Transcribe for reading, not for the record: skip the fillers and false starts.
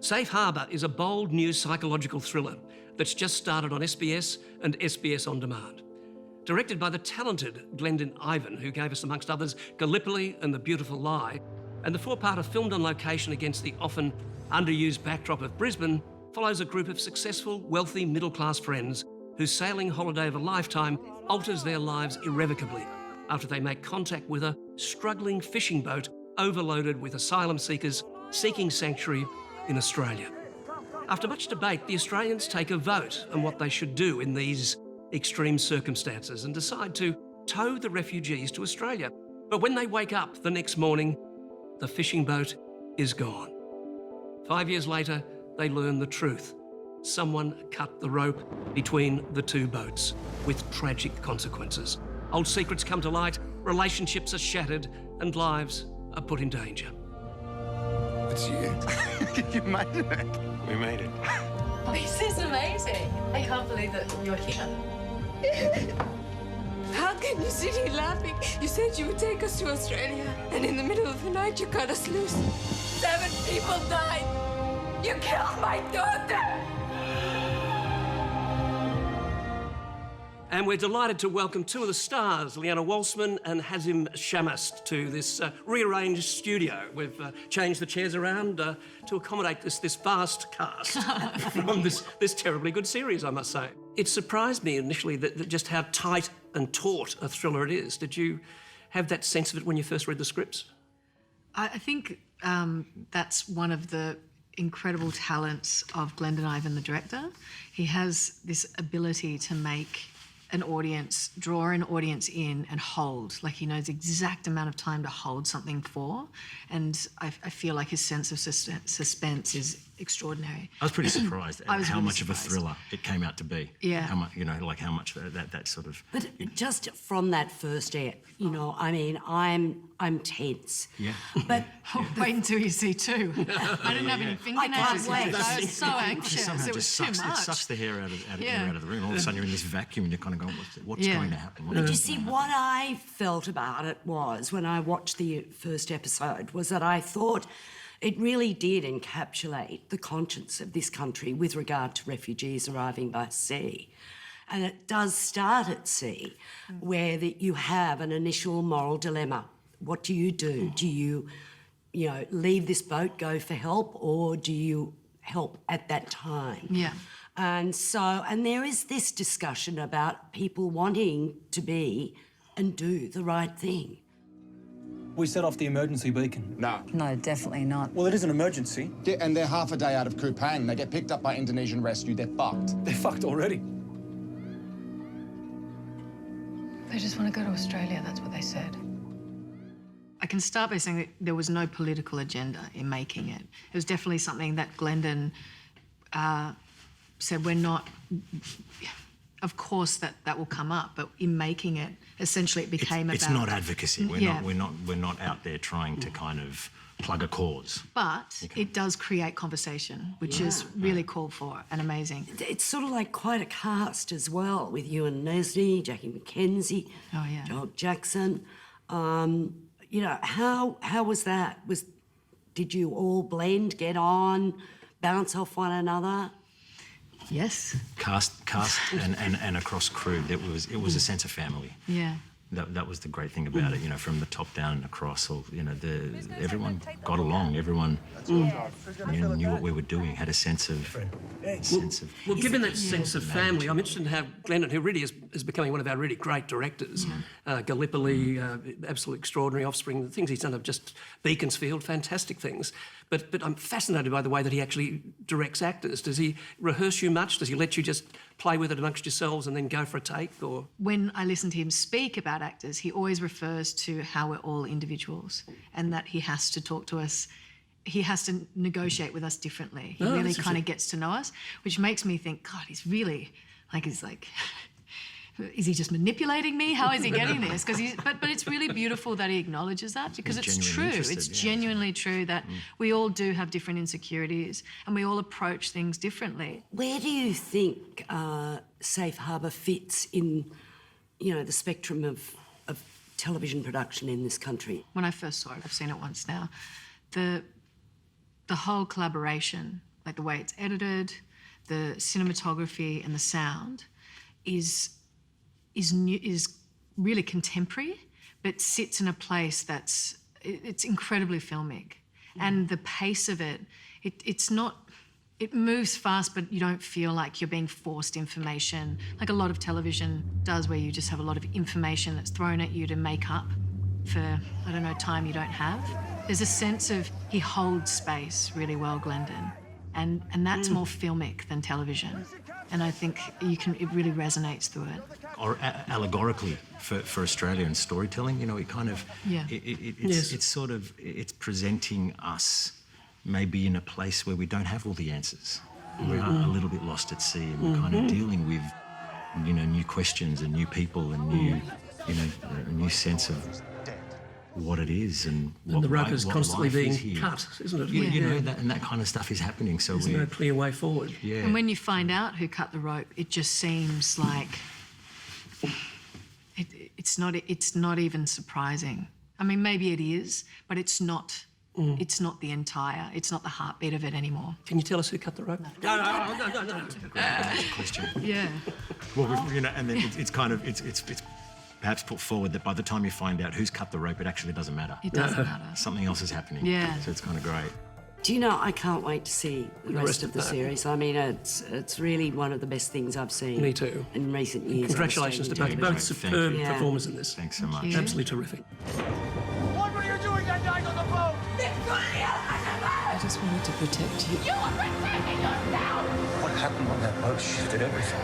Safe Harbour is a bold new psychological thriller that's just started on SBS and SBS On Demand. Directed by the talented Glendon Ivan, who gave us, amongst others, Gallipoli and The Beautiful Lie, and the four-parter filmed on location against the often underused backdrop of Brisbane, follows a group of successful, wealthy, middle-class friends whose sailing holiday of a lifetime alters their lives irrevocably after they make contact with a struggling fishing boat overloaded with asylum seekers seeking sanctuary in Australia. After much debate, the Australians take a vote on what they should do in these extreme circumstances and decide to tow the refugees to Australia. But when they wake up the next morning, the fishing boat is gone. 5 years later, they learn the truth. Someone cut the rope between the two boats, with tragic consequences. Old secrets come to light, relationships are shattered, and lives are put in danger. It's you. You made it. We made it. This is amazing. I can't believe that you're here. How can you sit here laughing? You said you would take us to Australia, and in the middle of the night you cut us loose. 7 people died. You killed my daughter! And we're delighted to welcome two of the stars, Leeanna Walsman and Hazem Shammas, to this rearranged studio. We've changed the chairs around to accommodate this vast cast from this terribly good series, I must say. It surprised me initially that just how tight and taut a thriller it is. Did you have that sense of it when you first read the scripts? I think that's one of the incredible talents of Glendon Ivan, the director. He has this ability to make an audience, draw an audience in and hold. Like, he knows the exact amount of time to hold something for. And I feel like his sense of suspense is extraordinary. I was pretty surprised at how really much of a thriller it came out to be. Yeah. How much, how much that sort of... But just from that first air, I mean, I'm tense. Yeah. But wait until you see 2. I didn't have any fingernails. I can't wait. I was so anxious. Somehow It was just too sucks, much. It sucks the hair out of the room. All of a sudden you're in this vacuum and you're kind of going, what's going to happen? But you see, what I felt about it was, when I watched the first episode, was that I thought it really did encapsulate the conscience of this country with regard to refugees arriving by sea. And it does start at sea, where you have an initial moral dilemma. What do you do? Do you, leave this boat, go for help, or do you help at that time? Yeah. And there is this discussion about people wanting to be and do the right thing. We set off the emergency beacon. No. No, definitely not. Well, it is an emergency. Yeah, and they're half a day out of Kupang. They get picked up by Indonesian rescue. They're fucked. They're fucked already. They just want to go to Australia, that's what they said. I can start by saying that there was no political agenda in making it. It was definitely something that Glendon said, we're not... Of course that will come up, but in making it, essentially it became it's not advocacy. We're not out there trying to kind of plug a cause. But it does create conversation, which is really called for and amazing. It's sort of like quite a cast as well, with you and Leslie, Jackie McKenzie, Joel Jackson. How was that? Did you all blend, get on, bounce off one another? Yes. Cast and across crew, it was a sense of family. Yeah. That was the great thing about it, from the top down and across. Everyone got along. Everyone knew what we were doing. Had a sense of. Well, given that sense of family, I'm interested in how Glendon, who really is becoming one of our really great directors, Gallipoli, absolutely extraordinary Offspring. The things he's done are just Beaconsfield, fantastic things. But I'm fascinated by the way that he actually directs actors. Does he rehearse you much? Does he let you just play with it amongst yourselves and then go for a take? Or when I listen to him speak about actors, he always refers to how we're all individuals and that he has to talk to us. He has to negotiate with us differently. He really kind of gets to know us, which makes me think, God, he's really is he just manipulating me? How is he getting this? But it's really beautiful that he acknowledges that, because it's true. It's genuinely true that we all do have different insecurities and we all approach things differently. Where do you think Safe Harbour fits in, the spectrum of television production in this country? When I first saw it, I've seen it once now, the whole collaboration like the way it's edited, the cinematography and the sound is really contemporary, but sits in a place it's incredibly filmic. And the pace of it's not, it moves fast, but you don't feel like you're being forced information, like a lot of television does, where you just have a lot of information that's thrown at you to make up for, I don't know, time you don't have. There's a sense of, he holds space really well, Glendon, and that's more filmic than television. And I think it really resonates through it. Or allegorically for Australian storytelling, you know, it kind of, it's presenting us maybe in a place where we don't have all the answers. We're a little bit lost at sea, and we're kind of dealing with, you know, new questions and new people and new, you know, a new sense of what it is and the rug is constantly being here. cut, isn't it? You know, that kind of stuff is happening. So there's no clear way forward. Yeah. And when you find out who cut the rope, it just seems like it's not even surprising. I mean, maybe it is, but it's not. It's not the heartbeat of it anymore. Can you tell us who cut the rope? No. That's a question. Yeah. Well, you know, and then it's kind of it's perhaps put forward that by the time you find out who's cut the rope, it actually doesn't matter. It doesn't matter. Something else is happening. Yeah. So it's kind of great. Do you know, I can't wait to see the rest of the series. I mean, it's really one of the best things I've seen. Me too. In recent years. Congratulations to both. Both superb performers in this. Thanks so much. Absolutely terrific. What were you doing that night on the boat? I just wanted to protect you. What happened on that boat shifted everything.